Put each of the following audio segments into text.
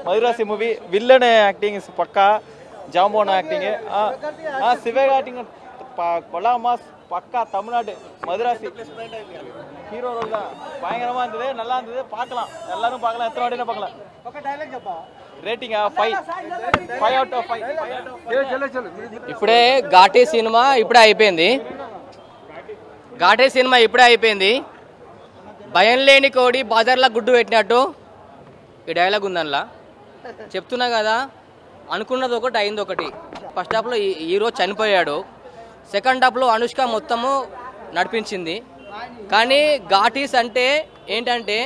మధురాసి movie villain acting పక్కా, జాంబోన్ acting, சிவக acting கொலா mass பக்கா. Tamil Nadu மதுராசி hero role தான் பயங்கரமா இருந்தது, நல்லா இருந்தது, பார்க்கலாம், எல்லாரும் பார்க்கலாம், எத்தனை வாட்டினா பார்க்கலாம். Rating 5 out of 5. ఇప్పుడే ఘాటీ సినిమా ఇప్పుడే అయిపోయింది. భయం లేని కోడి బాజార్లా గుడ్డు పెట్టినట్టు ఈ డైలాగ్ ఉందనలా. చెప్తున్నా కదా, అనుకున్నది ఒకటి అయింది ఒకటి. ఫస్ట్ హాఫ్లో హీరో చనిపోయాడు, సెకండ్ హాఫ్లో అనుష్క మొత్తము నడిపించింది. కానీ ఘాటీస్ అంటే ఏంటంటే,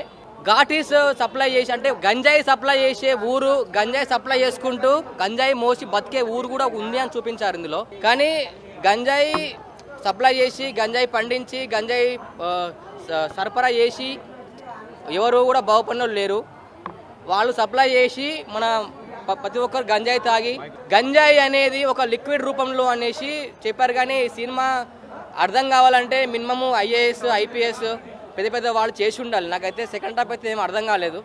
ఘాటీస్ సప్లై చేసి అంటే గంజాయి సప్లై చేసే ఊరు, గంజాయి సప్లై చేసుకుంటూ గంజాయి మోసి బతికే ఊరు కూడా ఉంది అని చూపించారు ఇందులో. కానీ గంజాయి సప్లై చేసి, గంజాయి పండించి, గంజాయి సరఫరా చేసి ఎవరు కూడా బాగుపడిన లేరు. వాళ్ళు సప్లై చేసి మన ప్రతి ఒక్కరు గంజాయి తాగి, గంజాయి అనేది ఒక లిక్విడ్ రూపంలో అనేసి చెప్పారు. కానీ సినిమా అర్థం కావాలంటే మినిమము ఐఏఎస్, ఐపీఎస్ పెద్ద పెద్ద వాళ్ళు చేసి ఉండాలి. నాకైతే సెకండ్ హాఫ్ అయితే ఏం అర్థం కాలేదు.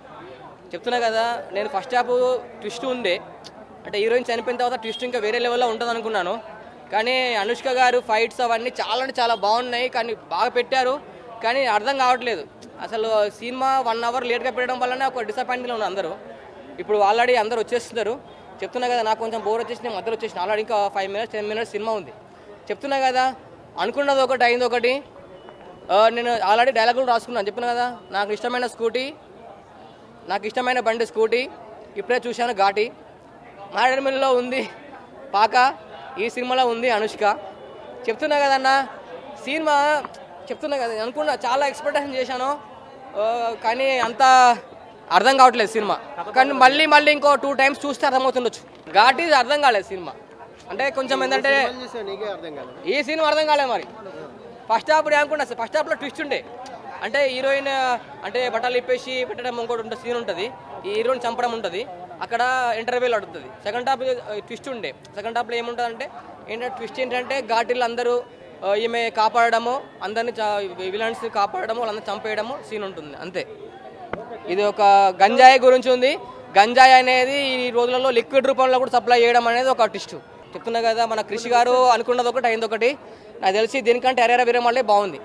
చెప్తున్నా కదా, నేను ఫస్ట్ హాఫ్ ట్విస్ట్ ఉండే, అంటే హీరోయిన్ చనిపోయిన తర్వాత ట్విస్ట్ ఇంకా వేరే లెవెల్లో ఉంటుంది అనుకున్నాను. కానీ అనుష్క గారు ఫైట్స్ అవన్నీ చాలా అంటే చాలా బాగున్నాయి, కానీ బాగా పెట్టారు. కానీ అర్థం కావట్లేదు అసలు. సినిమా 1 అవర్ లేట్గా పెట్టడం వల్లనే ఒక డిసప్పాయింట్గా ఉన్నారు అందరూ. ఇప్పుడు ఆల్రెడీ అందరూ వచ్చేస్తున్నారు. చెప్తున్నా కదా, నాకు కొంచెం బోర్ వచ్చేసి మధ్యలో వచ్చేసిన. ఆల్రెడీ ఇంకా 5 minutes 10 minutes సినిమా ఉంది. చెప్తున్నా కదా, అనుకున్నది ఒకటి అయింది ఒకటి. నేను ఆల్రెడీ డైలాగులు రాసుకున్నాను. చెప్తున్నా కదా, నాకు ఇష్టమైన స్కూటీ, నాకు ఇష్టమైన బండి స్కూటీ. ఇప్పుడే చూశాను ఘాటి. మారేడుమిల్లిలో ఉంది పాక, ఈ సినిమాలో ఉంది అనుష్క. చెప్తున్నా కదన్నా, సినిమా చెప్తున్నా కదా, అనుకున్నా చాలా ఎక్స్పెక్టేషన్ చేశాను, కానీ అంత అర్థం కావట్లేదు సినిమా. కానీ మళ్ళీ ఇంకో 2 times చూస్తే అర్థమవుతుండొచ్చు. ఘాటి అర్థం కాలేదు సినిమా. అంటే కొంచెం ఏంటంటే ఈ సినిమా అర్థం కాలేదు మరి. ఫస్ట్ హాఫ్ అనుకున్నా, ఫస్ట్ హాఫ్లో ట్విస్ట్ ఉండే, అంటే హీరోయిన్ అంటే బట్టలు ఇప్పేసి పెట్టడం ఇంకోటి ఉంటుంది, సీన్ ఉంటుంది, ఈ హీరోయిన్ చంపడం ఉంటుంది, అక్కడ ఇంటర్వ్యూలు అడుగుతుంది. సెకండ్ హాఫ్ ట్విస్ట్ ఉండే. సెకండ్ హాఫ్లో ఏముంటుంది అంటే ఏంటంటే, ట్విస్ట్ ఏంటంటే ఘాటీలు అందరూ ఈమె కాపాడడము, అందరినీ విలన్స్ కాపాడడము, వాళ్ళందరూ చంపేయడము సీన్ ఉంటుంది అంతే. ఇది ఒక గంజాయి గురించి ఉంది. గంజాయి అనేది ఈ రోజులలో లిక్విడ్ రూపంలో కూడా సప్లై చేయడం అనేది ఒక ట్విస్ట్. చెప్తున్నా కదా, మన క్రిష్ గారు అనుకున్నది ఒకటి అయింది ఒకటి. నాకు తెలిసి దీనికంటే ఎరేరా వీరమల్లే బాగుంది.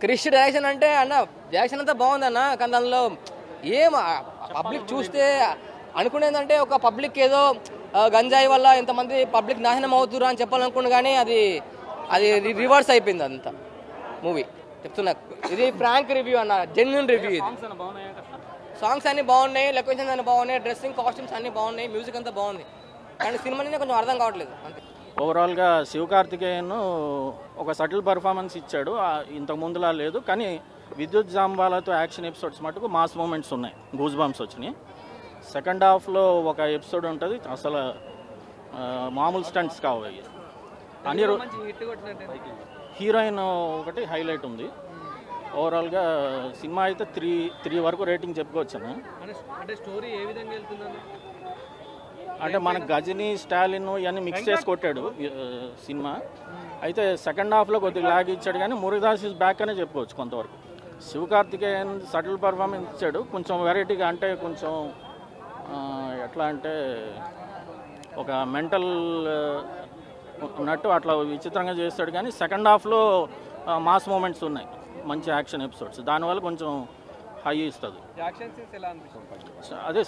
క్రిష్ డైరెక్షన్ అంటే అన్న, డైరెక్షన్ అంతా బాగుంది అన్న, కానీ దానిలో ఏం పబ్లిక్ చూస్తే అనుకునేదంటే ఒక పబ్లిక్ ఏదో గంజాయి వల్ల ఎంతమంది పబ్లిక్ నాశనం అవుతురు అని చెప్పాలనుకున్నా, కానీ అది రివర్స్ అయిపోయింది అంతా మూవీ. చెప్తున్నా, ఇది ఫ్రాంక్ రివ్యూ అన్న, జెన్యున్ రివ్యూ. ఇది సాంగ్స్ అన్నీ బాగున్నాయి, లొకేషన్స్ అన్నీ బాగున్నాయి, డ్రెస్సింగ్ కాస్ట్యూమ్స్ అన్నీ బాగున్నాయి, మ్యూజిక్ అంతా బాగుంది. కానీ సినిమానే కొంచెం అర్థం కావట్లేదు అంతే. ఓవరాల్గా శివకార్తికేయన్ ఒక సటిల్ పర్ఫార్మెన్స్ ఇచ్చాడు, ఇంతకు ముందులా లేదు. కానీ విద్యుత్ జాంబాలతో యాక్షన్ ఎపిసోడ్స్ మటుకు మాస్ మూమెంట్స్ ఉన్నాయి, గూస్ బంప్స్ వచ్చినాయి. సెకండ్ హాఫ్లో ఒక ఎపిసోడ్ ఉంటుంది, అసలు మామూలు స్టంట్స్ కావాలి. అన్ని హీరోయిన్ ఒకటి హైలైట్ ఉంది. ఓవరాల్గా సినిమా అయితే 3 వరకు రేటింగ్ చెప్పుకోవచ్చాను. అంటే స్టోరీ ఏ విధంగా వెళ్తుందని, అంటే మన గజని, స్టాలిన్ ఇవన్నీ మిక్స్ చేసి కొట్టాడు సినిమా. అయితే సెకండ్ హాఫ్లో కొద్దిగా లాగ్ ఇచ్చాడు, కానీ మురుగదాస్ ఇస్ బ్యాక్ అనే చెప్పుకోవచ్చు కొంతవరకు. శివకార్తికేయన్ సటిల్ పర్ఫార్మెన్స్ ఇచ్చాడు, కొంచెం వెరైటీగా, అంటే కొంచెం ఎట్లా అంటే ఒక మెంటల్ ఉన్నట్టు అట్లా విచిత్రంగా చేస్తాడు. కానీ సెకండ్ హాఫ్లో మాస్ మూమెంట్స్ ఉన్నాయి, మంచి యాక్షన్ ఎపిసోడ్స్, దానివల్ల కొంచెం హై ఇస్తుంది. అదే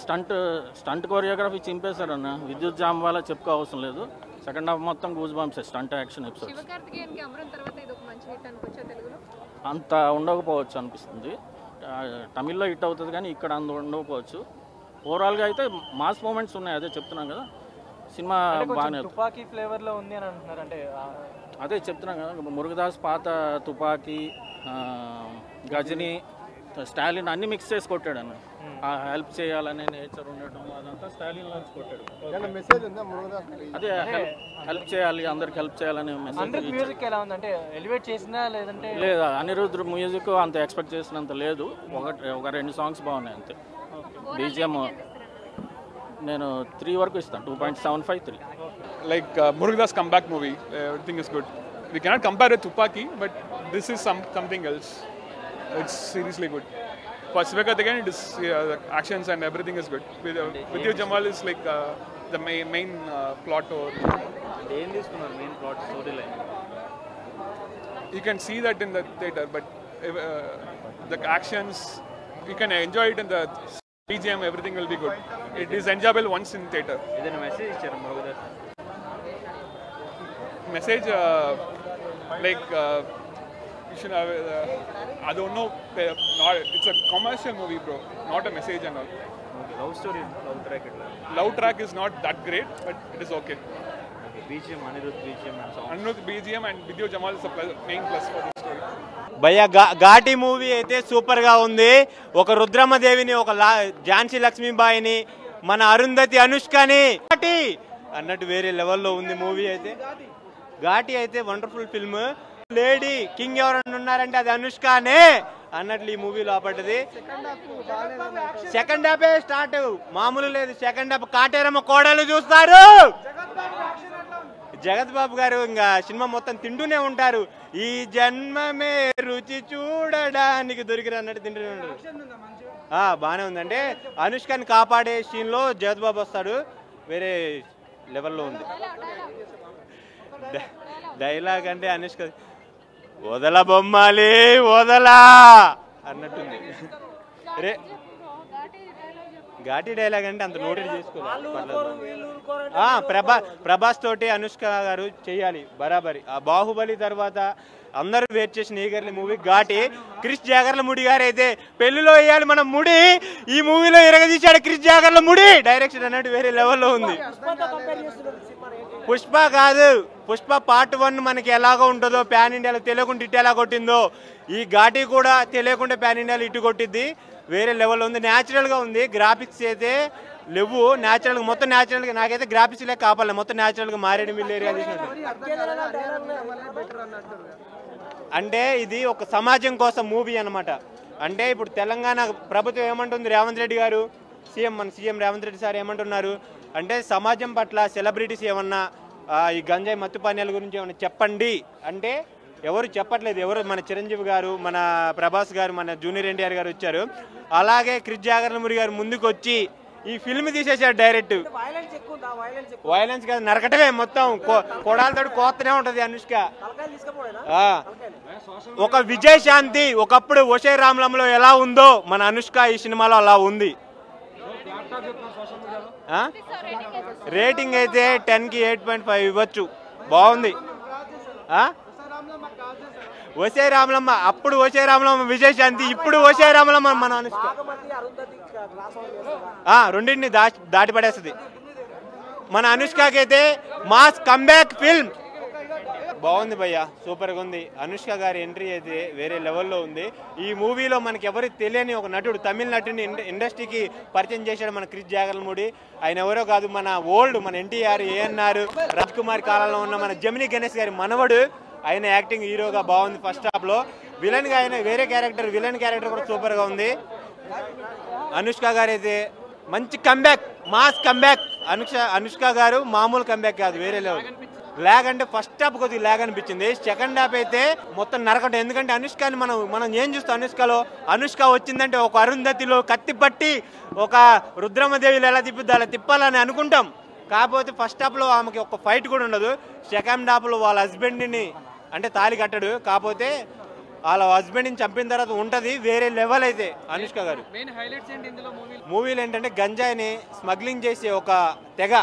స్టంట్ కొరియోగ్రఫీ చింపేశారన్న. విద్యుత్ జాంబాల చెప్పుకో అవసరం లేదు. సెకండ్ హాఫ్ మొత్తం goose bumps, stunt action episodes. అంత ఉండకపోవచ్చు అనిపిస్తుంది. తమిళ్లో హిట్ అవుతుంది, కానీ ఇక్కడ అంత ఉండకపోవచ్చు. ఓవరాల్గా అయితే మాస్ మూమెంట్స్ ఉన్నాయి, అదే చెప్తున్నాం కదా. సినిమా బాగానే తుపాకీ ఫ్లేవర్లో ఉంది అని అంటున్నారు. అంటే అదే చెప్తున్నాం కదా, మురుగదాస్ పాత తుపాకీ, గజని, స్టాలిన్ అన్ని మిక్స్ చేసి కొట్టాడు అన్న. హెల్ప్ చేయాలనే నేచర్ ఉండటం అదంతా స్టాలిన్ నుంచి కొట్టాడు. అదే హెల్ప్ చేయాలి, అందరికి హెల్ప్ చేయాలనే మెసేజ్. మ్యూజిక్ ఎలా ఉంది అంటే ఎలివేట్ చేసినా లేదంటే లేదా, అనిరుద్ధ్ మ్యూజిక్ అంత ఎక్స్పెక్ట్ చేసినంత లేదు. ఒక 2 సాంగ్స్ బాగున్నాయి అంతే. బీజిఎం నేను 3 వరకు ఇస్తాను, 2.75, 3. Like Murugadas comeback movie, everything is good. We cannot compare it to Tupaki, but this is something else. It's seriously good. For Sivakarthikeyan, it is the actions and everything is good. Vidya Jamal is like the main plot or. ఏం తీసుకున్నారు main plot story line? You can see that in the theater, but the actions you can enjoy it in the BGM. Everything will be good. It is enjoyable once in theater. ఏదైనా message ఇచ్చారు Murugadoss? Message like you should have. I don't know. It's a commercial movie, bro. Not a message and all. Love story, love track ఇట్లా. Love track is not that great, but it is okay. BGM, Anirudh BGM and song. Anuruddh BGM and Vidya Jamal is a main plus for this story. భయ్య Ghaati movie అయితే సూపర్గా ఉంది. ఒక రుద్రమ్మదేవిని, ఒక ఝాన్సీ లక్ష్మీబాయిని, మన అరుంధతి అనుష్కని ఘాటి అన్నట్టు వేరే లెవెల్లో ఉంది మూవీ అయితే. ఘాటి అయితే వండర్ఫుల్ ఫిల్మ్. లేడీ కింగ్ ఎవరన్నా ఉన్నారంటే అది అనుష్కనే అన్నట్లు ఈ మూవీ లోపడ్డది. సెకండ్ హాఫే స్టార్ట్ మామూలు లేదు. సెకండ్ హాఫ్ కాటేరమ్మ కోడలు చూస్తారు. జగత్ బాబు గారు ఇంకా సినిమా మొత్తం తింటూనే ఉంటారు. ఈ జన్మమే రుచి చూడడానికి దొరికిరు అన్నట్టు తింటూనే ఉంటారు. బాగానే ఉందంటే అనుష్కని కాపాడే సీన్ లో జగత్ బాబు వస్తాడు. వేరే లెవెల్లో ఉంది. డైలాగ్ అంటే అనుష్క వదల బొమ్మాలి వదలా అన్నట్టుంది. రే ఘాటి డైలాగ్ అంటే అంత నోటెడ్ చేసుకోవాలి. ప్రభాస్ తోటి అనుష్క గారు చెయ్యాలి బరాబరి. ఆ బాహుబలి తర్వాత అందరూ వెయిట్ చేసిన ఈగర్లీ మూవీ ఘాటి. క్రిష్ జాగర్లముడి గారు అయితే పెళ్లిలో వేయాలి మనం ముడి, ఈ మూవీలో ఎరగదీశాడు క్రిష్ జాగర్లముడి. డైరెక్షన్ అన్నట్టు వేరే లెవెల్లో ఉంది. పుష్ప కాదు, పుష్ప పార్ట్ 1 మనకి ఎలాగో ఉంటుందో ప్యాన్ ఇండియాలో తెలియకుండా ఇటు ఎలా కొట్టిందో ఈ ఘాటి కూడా తెలియకుండా ప్యాన్ ఇండియాలో ఇటు కొట్టిద్ది. వేరే లెవెల్లో ఉంది. న్యాచురల్గా ఉంది. గ్రాఫిక్స్ అయితే లేవు. న్యాచురల్గా మొత్తం న్యాచురల్గా నాకైతే గ్రాఫిక్స్ లేక కాపాలి. మొత్తం న్యాచురల్గా మారేడు మిల్ ఏరియా తీసినట్టు. అంటే ఇది ఒక సమాజం కోసం మూవీ అనమాట. అంటే ఇప్పుడు తెలంగాణ ప్రభుత్వం ఏమంటుంది, రేవంత్ రెడ్డి గారు మన సీఎం రేవంత్ రెడ్డి సార్ ఏమంటున్నారు అంటే సమాజం పట్ల సెలబ్రిటీస్ ఏమన్నా ఈ గంజాయి మత్తు పానీయాల గురించి ఏమన్నా చెప్పండి అంటే ఎవరు చెప్పట్లేదు. ఎవరు మన చిరంజీవి గారు, మన ప్రభాస్ గారు, మన జూనియర్ ఎన్టీఆర్ గారు వచ్చారు. అలాగే క్రిష్ జాగర్లముడి గారు ముందుకు వచ్చి ఈ ఫిల్మ్ తీసేసాడు డైరెక్ట్. వైలెన్స్ కాదు, నరకటమే మొత్తం. కొడాలతో కోతనే ఉంటది అనుష్క. ఒక విజయశాంతి ఒకప్పుడు ఒషే రామ్లంలో ఎలా ఉందో మన అనుష్క ఈ సినిమాలో అలా ఉంది. రేటింగ్ అయితే 10కి 8.5 ఇవ్వచ్చు. బాగుంది. ఒసే రామలమ్మ, అప్పుడు ఒసే రామలమ్మ విజయశాంతి, ఇప్పుడు ఒసే రామలమ్మ మన అనుష్క. రెండింటిని దాటి పడేస్తుంది. మన అనుష్కకి అయితే మాస్ కంబ్యాక్ ఫిల్మ్. బాగుంది భయ్య, సూపర్గా ఉంది. అనుష్క గారి ఎంట్రీ అయితే వేరే లెవెల్లో ఉంది. ఈ మూవీలో మనకి ఎవరికి తెలియని ఒక నటుడు, తమిళ నటుడిని ఇండస్ట్రీకి పరిచయం చేశాడు మన క్రిష్ జాగర్లముడి. ఆయన ఎవరో కాదు, మన ఓల్డ్ మన ఎన్టీఆర్, ఏఎన్ఆర్, రాజ్ కుమార్ కాలంలో ఉన్న మన జమినీ గణేష్ గారి మనవడు. ఆయన యాక్టింగ్ హీరోగా బాగుంది. ఫస్ట్ హాఫ్ లో విలన్ గా ఆయన వేరే క్యారెక్టర్, విలన్ క్యారెక్టర్ కూడా సూపర్ గా ఉంది. అనుష్క గారు అయితే మంచి కంబ్యాక్, మాస్ కంబ్యాక్. అనుష్క గారు మామూలు కంబ్యాక్ కాదు, వేరే లెవెల్. ల్యాగ్ అంటే ఫస్ట్ హాఫ్ కొద్దిగా ల్యాగ్ అనిపించింది. సెకండ్ హాఫ్ అయితే మొత్తం నరకటం. ఎందుకంటే అనుష్కని మనం ఏం చూస్తాం, అనుష్క వచ్చిందంటే ఒక అరుంధతిలో కత్తి పట్టి ఒక రుద్రమదేవిలో ఎలా తిప్పిద్దా అలా తిప్పాలని అనుకుంటాం. కాకపోతే ఫస్ట్ హాఫ్లో ఆమెకి ఒక ఫైట్ కూడా ఉండదు. సెకండ్ హాఫ్లో వాళ్ళ హస్బెండ్ని అంటే తాళి కట్టడు, కాకపోతే వాళ్ళ హస్బెండ్ని చంపిన తర్వాత ఉంటుంది వేరే లెవెల్. అయితే అనుష్క గారు మూవీలో ఏంటంటే గంజాయిని స్మగ్లింగ్ చేసే ఒక తెగ,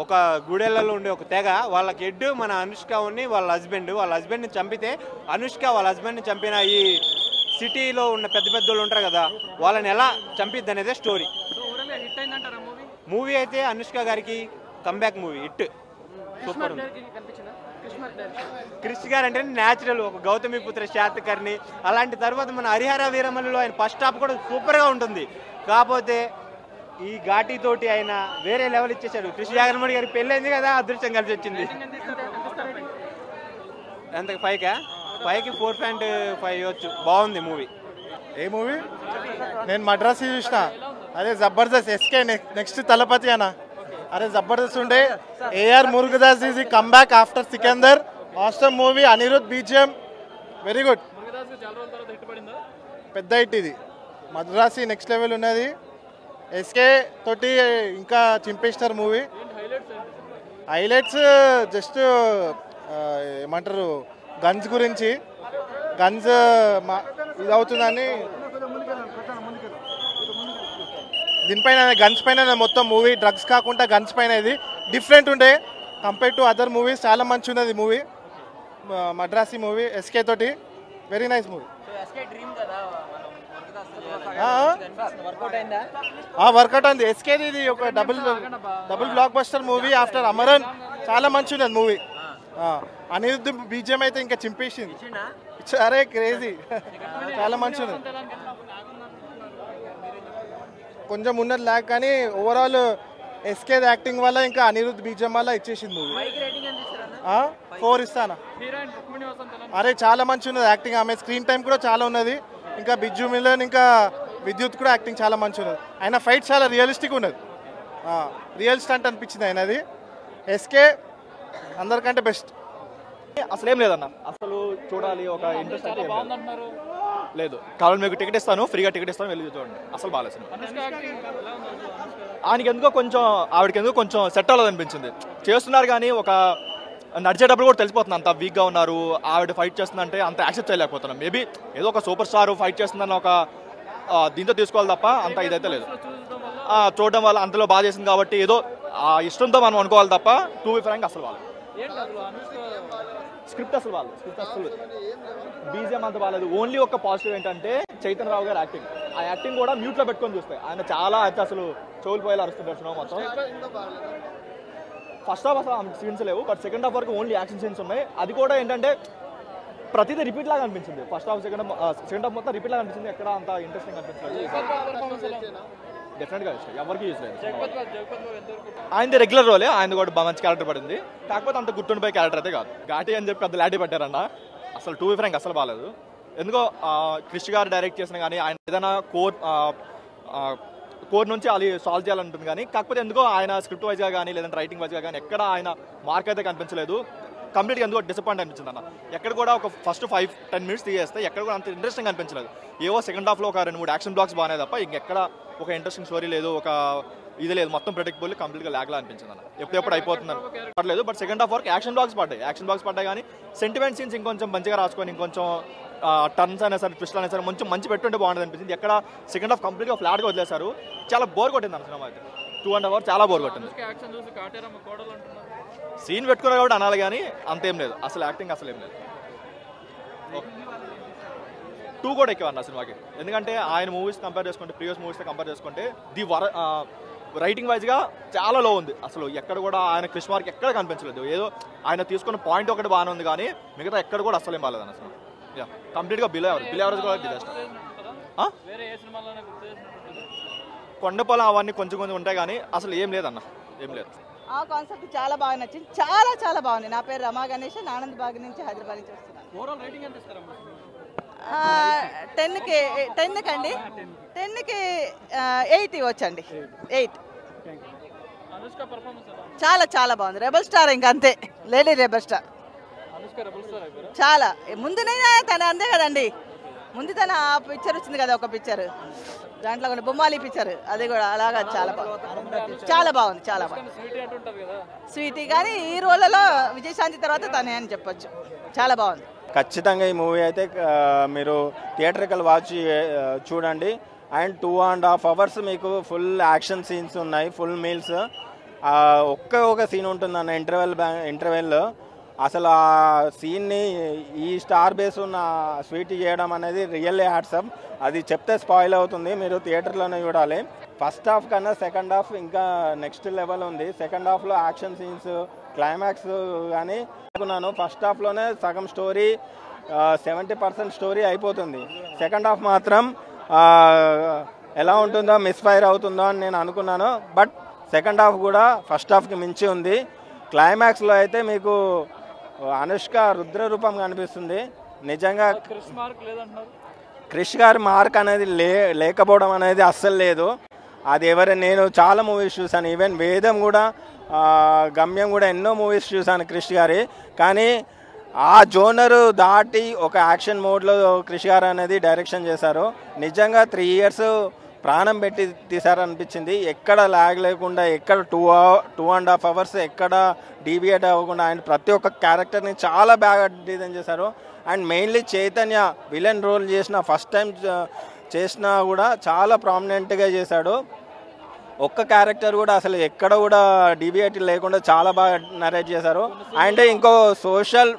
ఒక గుడెళ్లలో ఉండే ఒక తెగ, వాళ్ళకి ఎడ్డు మన అనుష్క ఉన్ని వాళ్ళ హస్బెండ్ని చంపితే అనుష్క వాళ్ళ హస్బెండ్ని చంపిన ఈ సిటీలో ఉన్న పెద్ద పెద్దోళ్ళు ఉంటారు కదా, వాళ్ళని ఎలా చంపిద్ది అనేదే స్టోరీ. మూవీ అయితే అనుష్క గారికి కంబ్యాక్ మూవీ, హిట్, సూపర్ ఉంది. క్రిష్ గారు అంటే న్యాచురల్, ఒక గౌతమి పుత్ర శాతకర్ణి. అలాంటి తర్వాత మన హరిహర వీరమల్లిలో ఆయన ఫస్ట్ హాఫ్ కూడా సూపర్గా ఉంటుంది. కాకపోతే ఈ ఘాటి తోటి ఆయన వేరే లెవెల్ ఇచ్చేసాడు. క్రిష్ జాగర్లముడి గారికి పెళ్ళైంది కదా, అదృష్టం కలిసి వచ్చింది. ఎంత 5కి 4.5 ఇవ్వచ్చు. బాగుంది మూవీ. ఏ మూవీ? నేను మద్రాసి చూసిన. అరే జబర్దస్త్, ఎస్కే నెక్స్ట్ తలపతి అన్న. అరే జబర్దస్త్ ఉండే. AR Murugadoss is comeback after Sikandar. Awesome movie. Anirudh BGM very good. పెద్ద హిట్ ఇది. మద్రాసి నెక్స్ట్ లెవెల్ ఉన్నది. ఎస్కే తోటి ఇంకా చింపేస్తారు మూవీ. హైలైట్స్ జస్ట్ ఏమంటారు గన్స్ గురించి, గన్స్ ఇది అవుతుందని దీనిపైన గన్స్ పైన మొత్తం మూవీ. డ్రగ్స్ కాకుండా గన్స్ పైన ఇది డిఫరెంట్ ఉండే కంపేర్ టు అదర్ మూవీస్. చాలా మంచి ఉన్నది మూవీ, మద్రాసి మూవీ ఎస్కే తోటి. Very nice movie. వర్కౌట్ అయింది. ఎస్కేది ఇది ఒక double block buster movie after Amaran. చాలా మంచి ఉన్నది మూవీ. అనిరుద్ధ్ బీజిఎం అయితే ఇంకా చింపేసింది. అరే క్రేజీ, చాలా మంచి ఉన్నది. కొంచెం ఉన్నది లాగ్ కానీ ఓవరాల్ ఎస్కే యాక్టింగ్ వల్ల ఇంకా అనిరుద్ధ్ బీజిఎం వల్ల ఇచ్చేసింది మూవీ. 4 ఇస్తానా. అరే చాలా మంచి ఉన్నది యాక్టింగ్. ఆమె స్క్రీన్ టైం కూడా చాలా ఉన్నది. ఇంకా బిజ్జు మిలన్ ఇంకా విద్యుత్ కూడా యాక్టింగ్ చాలా మంచి ఉన్నది. ఆయన ఫైట్ చాలా రియలిస్టిక్ ఉన్నది. రియల్ స్టంట్ అనిపించింది ఆయనది. ఎస్కే అందరికంటే బెస్ట్. అసలు ఏం లేదన్న, అసలు చూడాలి ఒక ఇంట్రెస్ట్ అంటే లేదు. కావాలి మీకు టికెట్ ఇస్తాను, ఫ్రీగా టికెట్ ఇస్తాను, వెళ్ళి చూడండి. అసలు బాగాలేదు. ఆయనకి ఎందుకో కొంచెం, ఆవిడకి ఎందుకో కొంచెం సెట్ అవ్వలేదు అనిపించింది. చేస్తున్నారు కానీ ఒక నడిచేటప్పుడు కూడా తెలిసిపోతుంది అంత వీక్గా ఉన్నారు. ఆవిడ ఫైట్ చేస్తుందంటే అంత యాక్సెప్ట్ చేయలేకపోతున్నాం. మేబీ ఏదో ఒక సూపర్ స్టార్ ఫైట్ చేస్తుందని ఒక దీంతో తీసుకోవాలి తప్ప అంత ఇదైతే లేదు. చూడడం వల్ల అంతలో బాగా చేసింది కాబట్టి ఏదో ఇష్టంతో మనం అనుకోవాలి తప్ప టూ బి ఫ్రాంక్ అసలు వాళ్ళు స్క్రిప్ట్ అసలు బీజిఎం అంత బాగాలేదు. ఓన్లీ ఒక పాజిటివ్ ఏంటంటే చైతన్య రావు గారు యాక్టింగ్. ఆ యాక్టింగ్ కూడా మ్యూట్లో పెట్టుకొని చూస్తే ఆయన చాలా అయితే అసలు చెవులు పోయేలా అరుస్తుంటారు సినిమా మొత్తం. ఫస్ట్ హాఫ్ అసలు సీన్స్ లేవు, బట్ సెకండ్ హాఫ్ వరకు ఓన్లీ యాక్షన్ సీన్స్ ఉన్నాయి. అది కూడా ఏంటంటే ప్రతిదీ రిపీట్ లాగా అనిపించింది. ఫస్ట్ హాఫ్ సెకండ్ హాఫ్ మొత్తం రిపీట్ లాగా అనిపించింది. ఎక్కడ అంత ఇంట్రెస్టింగ్ అనిపించలేదు. డెఫినెట్గా ఇష్టం, ఎవరికి యూజ్ లేదు. ఆయనది రెగ్యులర్ రోలే, ఆయన కూడా మంచి క్యారెక్టర్ పడింది. కాకపోతే అంత గుర్తుండిపోయే క్యారెక్టర్ అయితే కాదు. ఘాటి అని చెప్పి పెద్ద లాటి పెట్టారన్న. అసలు టూ బి ఫ్రాంక్ అసలు బాగాలేదు. ఎందుకో క్రిష్ గారు డైరెక్ట్ చేసిన కానీ ఆయన ఏదైనా కోర్ నుంచి అది సాల్వ్ చేయాలంటుంది కానీ కాకపోతే ఎందుకో ఆయన స్క్రిప్ట్ వైజ్గా కానీ లేదంటే రైటింగ్ వైజ్గా కానీ ఎక్కడ ఆయన మార్క్ అయితే కనిపించలేదు. కంప్లీట్గా ఎందుకో డిసప్పాయింట్ అనిపించింది అన్న. ఎక్కడ కూడా ఒక ఫస్ట్ 5-10 మినిట్స్ తీయేస్తే ఎక్కడ కూడా అంత ఇంట్రెస్టింగ్ అనిపించలేదు. ఏవో సెకండ్ హాఫ్లో ఒక 2-3 యాక్షన్ బ్లాక్స్ బాగానే తప్ప ఇంకెక్కడ ఒక ఇంట్రెస్టింగ్ స్టోరీ లేదు, ఒక ఇది లేదు. మొత్తం ప్రెడిక్టబుల్ కంప్లీట్గా లాగ్లా అనిపించింది అన్న. ఎప్పుడెప్పుడు అయిపోతుందని పర్లేదు, బట్ సెకండ్ హాఫ్ వరకు యాక్షన్ బ్లాక్స్ పడ్డాయి కానీ సెంటిమెంట్ సీన్స్ ఇంకొంచెం మంచిగా రాసుకొని ఇంకొంచెం టర్న్స్ అయినా సరే ట్విస్ట్ అయినా సరే కొంచెం మంచి పెట్టుంటే బాగుంటుంది అనిపించింది. ఎక్కడ సెకండ్ హాఫ్ కంప్లీట్గా ఫ్లాట్గా వదిలేశారు. చాలా బోర్ కొట్టింది అన్న సినిమా అయితే. 2.5 hours చాలా బోర్ కొట్టింది. సీన్ పెట్టుకున్నా కాబట్టి అనాలి కానీ అంతేం లేదు. అసలు యాక్టింగ్ అసలు ఏం లేదు. 2 కూడా ఎక్కువ అన్న సినిమాకి. ఎందుకంటే ఆయన మూవీస్ కంపేర్ చేసుకుంటే ప్రీవియస్ మూవీస్తో కంపేర్ చేసుకుంటే రైటింగ్ వైజ్గా చాలా లో ఉంది. అసలు ఎక్కడ కూడా ఆయన క్రిష్ మార్క్ ఎక్కడ కనిపించలేదు. ఏదో ఆయన తీసుకున్న పాయింట్ ఒకటి బాగానే ఉంది కానీ మిగతా ఎక్కడ కూడా అసలు ఏం బాగాలేదు అన్న సినిమా. కంప్లీట్గా బిలో యావరేజ్ కూడా డిజాస్టర్. కొండపొలం అవన్నీ కొంచెం ఉంటాయి కానీ అసలు ఏం లేదన్న, ఏం లేదు. ఆ కాన్సెప్ట్ చాలా బాగా నచ్చింది. చాలా చాలా బాగుంది. నా పేరు రమా గణేష్, ఆనంద్ బాగ్ నుంచి హైదరాబాద్ నుంచి వస్తున్నాను. 10కి 8 ఇవ్వచ్చండి. 8. చాలా చాలా బాగుంది. రెబల్ స్టార్ ఇంకా అంతే, లేడీ రెబల్ స్టార్. చాలా ముందునే తన అంతే కదండి. ముందు తన ఆ పిక్చర్ వచ్చింది కదా, ఒక పిక్చర్ దాంట్లో కూడా బొమ్మాలి పిక్చర్, అది కూడా అలాగా చాలా బాగుంది. చాలా బాగుంది. స్వీటీ కానీ ఈ రోలలో విజయశాంతి తర్వాత తనే అని చెప్పొచ్చు. చాలా బాగుంది. ఖచ్చితంగా ఈ మూవీ అయితే మీరు థియేటర్కల్ వాచ్ చూడండి. అండ్ 2.5 hours మీకు ఫుల్ యాక్షన్ సీన్స్ ఉన్నాయి, ఫుల్ మీల్స్. ఒక సీన్ ఉంటుంది అన్న ఇంటర్వెల్లో. అసలు ఆ సీన్ని ఈ స్టార్ బేస్ ఉన్న స్వీట్ చేయడం అనేది రియల్లీ హ్యాట్సప్. అది చెప్తే స్పాయిల్ అవుతుంది, మీరు థియేటర్లోనే చూడాలి. ఫస్ట్ హాఫ్ కన్నా సెకండ్ హాఫ్ ఇంకా నెక్స్ట్ లెవెల్ ఉంది. సెకండ్ హాఫ్లో యాక్షన్ సీన్స్, క్లైమాక్స్ కానీ అనుకున్నాను. ఫస్ట్ హాఫ్లోనే సగం స్టోరీ 70% స్టోరీ అయిపోతుంది. సెకండ్ హాఫ్ మాత్రం ఎలా ఉంటుందో, మిస్ఫైర్ అవుతుందో అని నేను అనుకున్నాను. బట్ సెకండ్ హాఫ్ కూడా ఫస్ట్ హాఫ్కి మించి ఉంది. క్లైమాక్స్లో అయితే మీకు అనుష్క రుద్ర రూపం కనిపిస్తుంది. నిజంగా క్రిష్ గారి మార్క్ అనేది లేకపోవడం అనేది అస్సలు లేదు. అది నేను చాలా మూవీస్ చూసాను. ఈవెన్ వేదం కూడా, గమ్యం కూడా ఎన్నో మూవీస్ చూసాను క్రిష్ గారి. కానీ ఆ జోనర్ దాటి ఒక యాక్షన్ మోడ్లో క్రిష్ గారు అనేది డైరెక్షన్ చేశారు. నిజంగా 3 years ప్రాణం పెట్టి తీశారనిపించింది. ఎక్కడ లాగ్ లేకుండా, ఎక్కడ 2.5 hours ఎక్కడ డీవియేట్ అవ్వకుండా ఆయన ప్రతి ఒక్క క్యారెక్టర్ని చాలా బాగా డిజైన్ చేశారు. And mainly Chaitanya villain role చేసిన ఫస్ట్ టైం చేసినా కూడా చాలా ప్రామినెంట్గా చేశాడు. ఒక్క క్యారెక్టర్ కూడా అసలు ఎక్కడ కూడా డీవియేట్ లేకుండా చాలా బాగా నరేట్ చేశారు. అండ్ ఇంకో సోషల్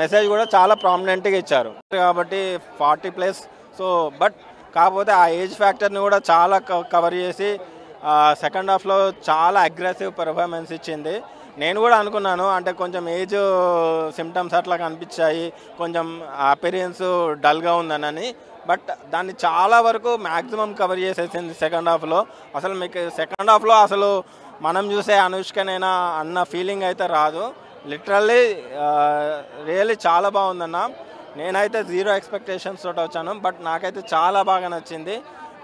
మెసేజ్ కూడా చాలా ప్రామినెంట్గా ఇచ్చారు కాబట్టి 40+. సో బట్ కాకపోతే ఆ ఏజ్ ఫ్యాక్టర్ని కూడా చాలా కవర్ చేసి సెకండ్ హాఫ్లో చాలా అగ్రెసివ్ పెర్ఫార్మెన్స్ ఇచ్చింది. నేను కూడా అనుకున్నాను అంటే కొంచెం ఏజ్ సిమ్టమ్స్ అట్లా కనిపించాయి, కొంచెం అపిరియన్స్ డల్గా ఉందనని. బట్ దాన్ని చాలా వరకు మ్యాక్సిమం కవర్ చేసేసింది సెకండ్ హాఫ్లో. అసలు మీకు సెకండ్ హాఫ్లో అసలు మనం చూసే అనుష్కనైనా అన్న ఫీలింగ్ అయితే రాదు. లిటరల్లీ రియల్లీ చాలా బాగుందన్న. నేనైతే 0 ఎక్స్పెక్టేషన్స్ తోటి వచ్చాను, బట్ నాకైతే చాలా బాగా నచ్చింది.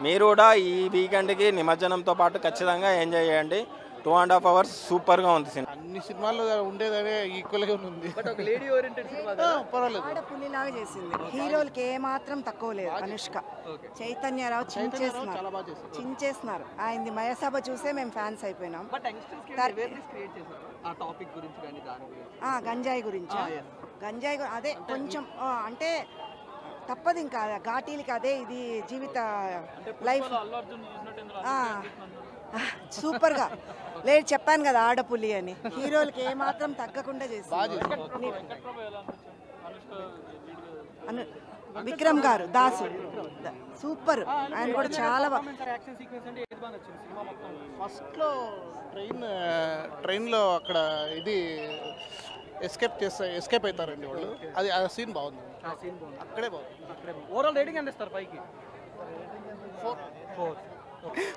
మీరు కూడా ఈ వీకెండ్కి నిమజ్జనంతో పాటు ఖచ్చితంగా ఎంజాయ్ చేయండి. 2.5 hours సూపర్గా ఉంది సినిమా. అన్ని సినిమాల్లో ఉండేదనే ఈక్వల్గా ఉంది. పర్వాలేదు. ఆడపుల్లిలాగా చేసింది. హీరోలకి ఏ మాత్రం తక్కువ లేదు. అనుష్క, చైతన్యరావు చించేస్తున్నారు. ఆయనది మయసభ చూసే మేము ఫ్యాన్స్ అయిపోయినాం. గంజాయి గురించి అదే కొంచెం అంటే తప్పదు, ఇంకా ఘాటీలకి అదే ఇది జీవిత లైఫ్. సూపర్ గా లేదు, చెప్పాను కదా ఆడపుల్లి అని. హీరోలకి ఏ మాత్రం తగ్గకుండా చేసింది. విక్రమ్ గారు దాసు సూపర్, ఆయన కూడా చాలా ఫస్ట్లో ట్రైన్లో అక్కడ ఇది ఎస్కేప్ అవుతారండి వాళ్ళు. అది ఆ సీన్ బాగుంది. అక్కడే బాగుంది. ఓవరాల్ రేటింగ్ ఎంత ఇస్తారు? 5కి 4.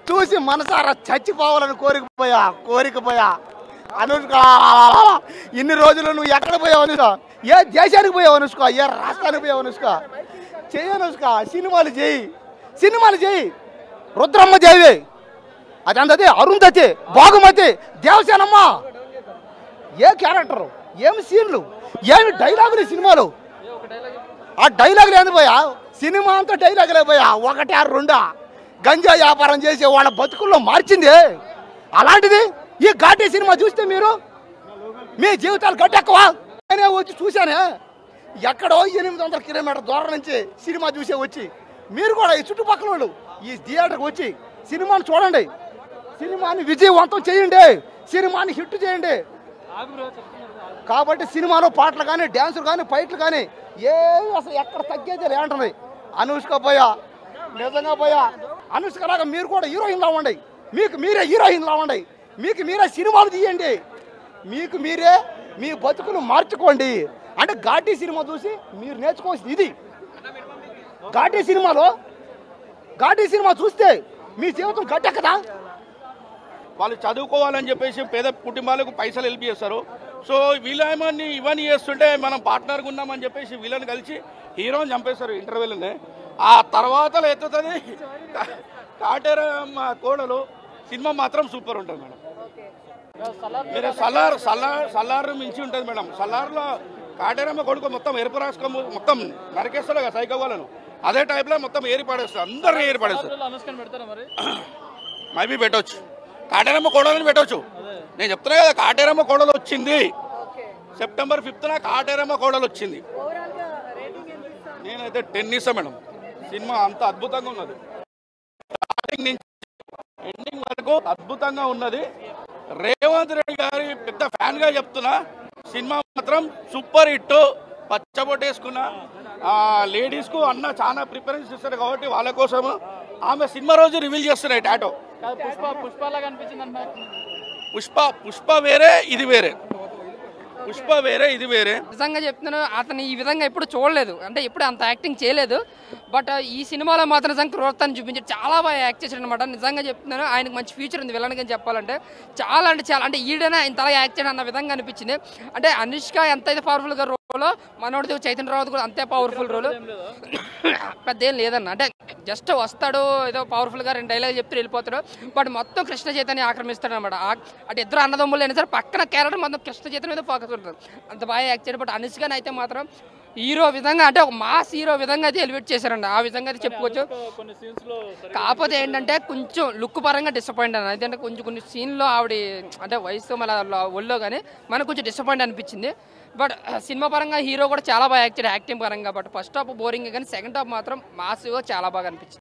చూసి మనసారా చచ్చిపోవాలని కోరికపోయా అనుష్క. ఇన్ని రోజులు నువ్వు ఎక్కడ పోయావు అనుష్క? ఏ దేశానికి పోయావు అనుష్క? ఏ రాష్ట్రానికి పోయావు అనుష్క? చెయ్యి అనుష్క, సినిమాలు చేయి. రుద్రమ్మ చేయి, అదంతది అరుంధతి, బాగుమతి, దేవసేనమ్మ. ఏ క్యారెక్టరు, ఏమి సీన్లు, ఏమి డైలాగులు సినిమాలు. ఆ డైలాగులు ఏంది పోయా? సినిమా అంతా డైలాగులే పోయా. 1, 2 గంజా వ్యాపారం చేసే వాళ్ళ బతుకుల్లో మార్చింది. అలాంటిది ఈ ఘాటీ సినిమా చూస్తే మీ జీవితాలు గట్టెక్కవా? నేనే వచ్చి చూశానే, ఎక్కడో 800 కిలోమీటర్ దూరం నుంచి సినిమా చూసే వచ్చి మీరు కూడా ఈ చుట్టుపక్కల వాళ్ళు ఈ థియేటర్కి వచ్చి సినిమాని చూడండి. సినిమాని విజయవంతం చేయండి, సినిమాని హిట్ చేయండి. కాబట్టి సినిమాలో పాటలు కానీ, డ్యాన్సులు కానీ, ఫైట్లు కానీ ఏమి అసలు ఎక్కడ తగ్గేది లేంటుంది. అనుష్క పోయా, నిజంగా పోయా. అనుష్కలాగా మీరు కూడా హీరోయిన్లా ఉండండి. మీకు మీరే హీరోయిన్లా ఉండండి. మీకు మీరే సినిమాలు తీయండి. మీకు మీరే మీ బతుకులు మార్చుకోండి. అంటే ఘాటీ సినిమా చూసి మీరు నేర్చుకోవాల్సింది ఇది. ఘాటీ సినిమా చూస్తే మీ జీవితం గట్టెక్కదా? వాళ్ళు చదువుకోవాలని చెప్పేసి పేద కుటుంబాలకు పైసలు హెల్ప్ చేస్తారు. సో వీళ్ళేమని ఇవన్నీ చేస్తుంటే మనం పార్ట్నర్గా ఉన్నామని చెప్పేసి వీళ్ళని కలిసి హీరోని చంపేస్తారు ఇంటర్వ్యూలోనే. ఆ తర్వాత ఎత్తుతుంది కాటేరమ్మ కోడలు. సినిమా మాత్రం సూపర్ ఉంటుంది మేడం. మీరు సల్లార్ మించి ఉంటుంది మేడం. సల్లార్లో కాటేరమ్మ కొడుకు మొత్తం ఎరుపు రాసుకొని మొత్తం నరికేస్తారు కదా సైకో వాళ్ళను. అదే టైప్లో మొత్తం ఏరి పడేస్తారు, అందరినీ ఏరి పడేస్తారు. మైబీ పెట్టవచ్చు, కాటేరమ్మ కోడలని పెట్టవచ్చు. నేను చెప్తున్నా కదా, కాటేరమ్మ కోడలు వచ్చింది. September 5th కాటేరమ్మ కోడలు వచ్చింది. నేనైతే 10 ఇస్తా మేడం. సినిమా అంత అద్భుతంగా ఉన్నది, స్టార్టింగ్ నుంచి ఎండింగ్ వరకు అద్భుతంగా ఉన్నది. రేవంత్ రెడ్డి గారి పెద్ద ఫ్యాన్గా చెప్తున్నా. సినిమా మాత్రం సూపర్ హిట్. పచ్చబొట్టేసుకున్న లేడీస్కు అన్న చాలా ప్రిఫరెన్స్ ఇస్తారు కాబట్టి వాళ్ళ కోసం ఆమె సినిమా రోజు రివీల్ చేస్తున్నాయి టాటో. పుష్పలాగా అనిపించింది అన్న. పుష్ప వేరే, ఇది వేరే. పుష్ప వేరే, ఇది వేరే. నిజంగా చెప్తున్నాను, అతను ఈ విధంగా ఎప్పుడు చూడలేదు. అంటే ఎప్పుడు అంత యాక్టింగ్ చేయలేదు. బట్ ఈ సినిమాలో మాత్రం నిజంగా క్రూరతను చూపించారు. చాలా బాగా యాక్ట్ చేశాడు అనమాట. నిజంగా చెప్తున్నాను, ఆయనకు మంచి ఫ్యూచర్ ఉంది విలన్గా చెప్పాలంటే. చాలా అంటే ఈడైనా ఇంతలా యాక్ట్ చేయడం అన్న విధంగా అనిపించింది. అంటే అనుష్క ఎంతైతే పవర్ఫుల్గా రోల్, మనోడిది చైతన్య రావు కూడా అంతే పవర్ఫుల్ రోల్. పెద్ద ఏం లేదన్న, అంటే జస్ట్ వస్తాడు ఏదో పవర్ఫుల్గా 2 డైలాగ్ చెప్తూ వెళ్ళిపోతాడు. బట్ మొత్తం కృష్ణ చైతన్య ఆక్రమిస్తాడు అనమాట. అంటే ఇద్దరు అన్నదమ్ములు అయినా సరే పక్కన క్యారెక్టర్ మొత్తం కృష్ణ చైతన్య మీద ఫోకస్ ఉంటుంది. అంత బాగా యాక్ట్ చేయడం. బట్ అనుష్కని అయితే మాత్రం హీరో విధంగా, అంటే ఒక మాస్ హీరో విధంగా అయితే ఎలివేట్ చేశారండి. ఆ విధంగా అయితే చెప్పుకోవచ్చు. కాకపోతే ఏంటంటే కొంచెం లుక్ పరంగా డిసప్పాయింట్ అన్న. అయితే కొన్ని సీన్లో ఆవిడ అంటే వయసు మళ్ళీ ఒళ్ళో కానీ మనకు కొంచెం డిసప్పాయింట్ అనిపించింది. బట్ సినిమా పరంగా హీరో కూడా చాలా బాగా యాక్ట్ యాక్టింగ్ పరంగా. బట్ ఫస్ట్ హాఫ్ బోరింగ్ కానీ సెకండ్ హాఫ్ మాత్రం మాస్ చాలా బాగా అనిపించింది.